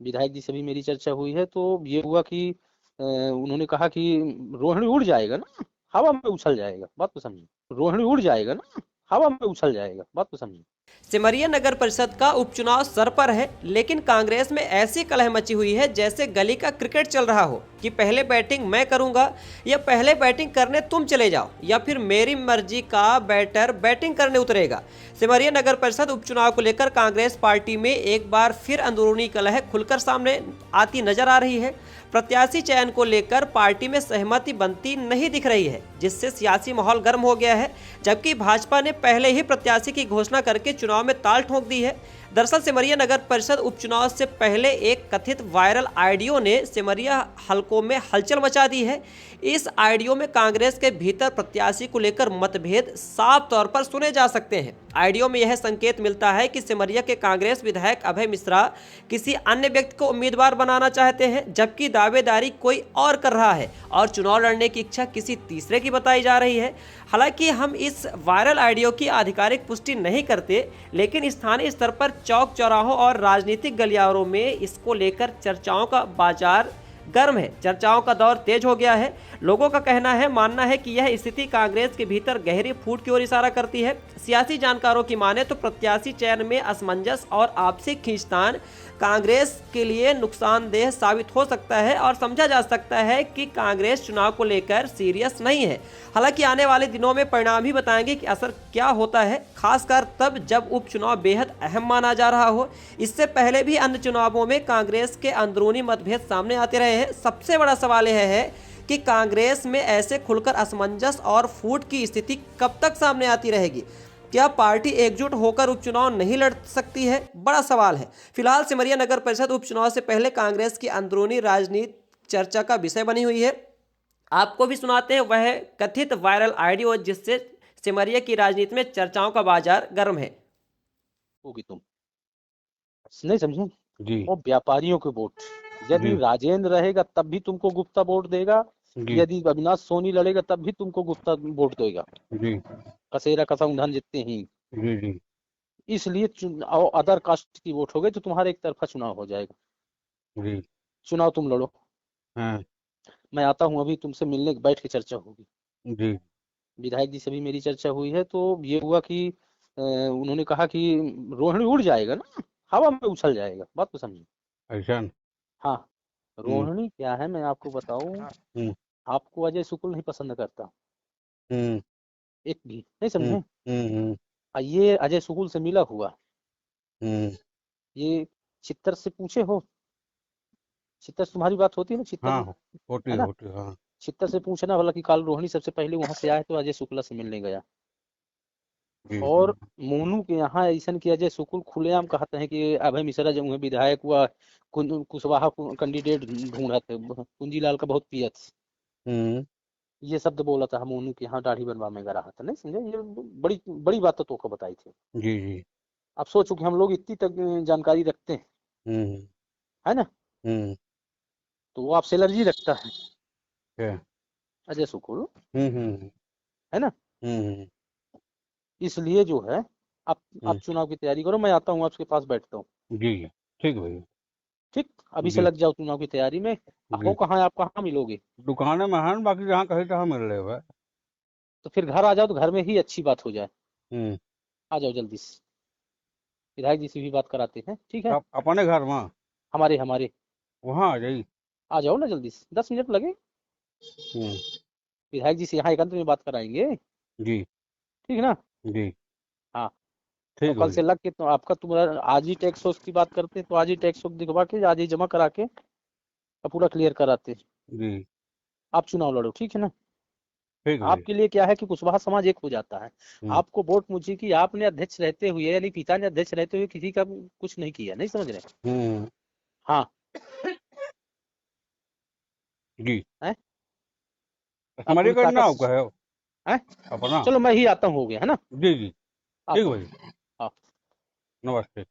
विधायक जी से भी मेरी चर्चा हुई है, तो ये हुआ कि उन्होंने कहा कि रोहिणी उड़ जाएगा ना, हवा में उछल जाएगा, बात तो समझिए। रोहिणी उड़ जाएगा ना, हवा में उछल जाएगा, बात तो समझिए। सिमरिया नगर परिषद का उपचुनाव सर पर है, लेकिन कांग्रेस में ऐसी कलह मची हुई है जैसे गली का क्रिकेट चल रहा हो कि पहले बैटिंग मैं करूंगा या पहले बैटिंग करने तुम चले जाओ या फिर मेरी मर्जी का बैटर बैटिंग करने उतरेगा। सिमरिया नगर परिषद उपचुनाव को लेकर कांग्रेस पार्टी में एक बार फिर अंदरूनी कलह खुलकर सामने आती नजर आ रही है। प्रत्याशी चयन को लेकर पार्टी में सहमति बनती नहीं दिख रही है, जिससे सियासी माहौल गर्म हो गया है। जबकि भाजपा ने पहले ही प्रत्याशी की घोषणा करके चुनाव में ताल ठोक दी है। दरअसल सिमरिया नगर परिषद उपचुनाव से पहले एक कथित वायरल ऑडियो ने सिमरिया हलकों में हलचल मचा दी है। इस ऑडियो में कांग्रेस के भीतर प्रत्याशी को लेकर मतभेद साफ तौर पर सुने जा सकते हैं। ऑडियो में यह संकेत मिलता है कि सिमरिया के कांग्रेस विधायक अभय मिश्रा किसी अन्य व्यक्ति को उम्मीदवार बनाना चाहते हैं, जबकि दावेदारी कोई और कर रहा है और चुनाव लड़ने की इच्छा किसी तीसरे की बताई जा रही है। हालांकि हम इस वायरल ऑडियो की आधिकारिक पुष्टि नहीं करते, लेकिन स्थानीय स्तर पर चौक चौराहों और राजनीतिक गलियारों में इसको लेकर चर्चाओं का बाजार गर्म है। चर्चाओं का दौर तेज हो गया है। लोगों का मानना है कि यह स्थिति कांग्रेस के भीतर गहरी फूट की ओर इशारा करती है। सियासी जानकारों की माने तो प्रत्याशी चयन में असमंजस और आपसी खींचतान कांग्रेस के लिए नुकसानदेह साबित हो सकता है और समझा जा सकता है कि कांग्रेस चुनाव को लेकर सीरियस नहीं है। हालांकि आने वाले दिनों में परिणाम ही बताएंगे कि असर क्या होता है, खासकर तब जब उपचुनाव बेहद अहम माना जा रहा हो। इससे पहले भी अन्य चुनावों में कांग्रेस के अंदरूनी मतभेद सामने आते रहे हैं। सबसे बड़ा सवाल यह है कि कांग्रेस में ऐसे खुलकर असमंजस और फूट की स्थिति कब तक सामने आती रहेगी। क्या पार्टी एकजुट होकर उपचुनाव नहीं लड़ सकती है? बड़ा सवाल है। फिलहाल सिमरिया नगर परिषद उपचुनाव से पहले कांग्रेस की अंदरूनी राजनीति चर्चा का विषय बनी हुई है। आपको भी सुनाते हैं वह कथित वायरल ऑडियो जिससे सिमरिया की राजनीति में चर्चाओं का बाजार गर्म है। होगी तुम नहीं समझे। जी वो व्यापारियों के वोट, यदि जी राजेंद्र रहेगा तब भी तुमको गुप्ता वोट देगा, जी यदि अविनाश सोनी लड़ेगा तब भी तुमको गुप्ता वोट देगा। जी कसेरा कसम धन जितने ही। जी जी इसलिए और अदर कास्ट की वोट हो गई तो तुम्हारा एक तरफा चुनाव हो जाएगा। जी चुनाव तुम लड़ो, हाँ मैं आता हूँ, अभी तुमसे मिलने बैठ के चर्चा होगी। जी विधायक जी से भी मेरी चर्चा हुई है, तो ये हुआ कि उन्होंने कहा कि रोहिणी उड़ जाएगा ना, हवा में उछल जाएगा, बात तो समझिए। ऐसा हाँ, हम्म रोहिणी क्या है मैं आपको बताऊं। हम्म आपको अजय शुक्ल नहीं पसंद करता, हम्म एक भी नहीं हम्म समझे। हम्म ये अजय शुक्ल से मिला हुआ, हम्म ये चित्तर से पूछे हो, चित्तर से तुम्हारी बात होती है ना, चित्तर हाँ है ना, होती हाँ चित्तर से पूछना भला कि काल रोहिणी सबसे पहले वहां से आए तो अजय शुक्ला से मिलने गया। जी और मोनू के यहाँ ऐसा कि अजय शुक्ल खुलेआम कहते हैं कि अभय मिश्रा जब उन्हें विधायक हुआ कुशवाहा कैंडिडेट ढूंढ रहे थे, कुंजीलाल का बहुत पिया था, हम्म ये शब्द बोला था, मोनू के यहाँ दाढ़ी बनवा में रहा था, नहीं समझे। ये बड़ी बड़ी बात तो को बताई थी। जी जी अब सोचो कि हम लोग इतनी तक जानकारी रखते हैं, हम्म है ना। हम्म तो वो आपसे एलर्जी रखता है क्या अजय शुक्ल, हम्म है ना। हम्म इसलिए जो है, आप हम्म चुनाव की तैयारी करो, मैं आता हूँ आपके पास बैठता हूँ। जी जी ठीक भैया ठीक, अभी से जी लग जाओ चुनाव की तैयारी में। हो जी कहाँ है, आप कहाँ मिलोगे। दुकान में है बाकी जहाँ कहीं तहाँ मिल रहे हो तो फिर घर आ जाओ, तो घर में ही अच्छी बात हो जाए। हम्म आ जाओ जल्दी से, विधायक जी से भी बात कराते हैं, ठीक है। आप अपने घर वहाँ हमारे हमारे वहाँ आ जाइए आ जाओ ना जल्दी से, 10 मिनट लगे। हम्म विधायक जी से यहाँ एकांत में बात कराएंगे, जी ठीक है ना। जी हाँ, और ठीक कल से भैया लग के तो आपका तुम्हारा आज ही टैक्स वैक्स की बात करते हैं, तो आज ही टैक्स वैक्स दिखवा के आज ही जमा करा के और पूरा क्लियर कराते हैं। जी आप चुनाव लड़ो, ठीक है ना। ठीक भैया आपके लिए क्या है कि कुशवाहा समाज एक हो जाता है। हम्म आपको वोट मुझे कि आपने अध्यक्ष रहते हुए, यानी पिता ने अध्यक्ष रहते हुए किसी का कुछ नहीं किया, नहीं समझ रहे। हम्म हाँ जी है, आपको हमारी भी करना ताकत आपका है है। अपना चलो मैं ही आता हूँ, हो गया है ना। जी जी ठीक आता हूँ। भाई हाँ। नमस्ते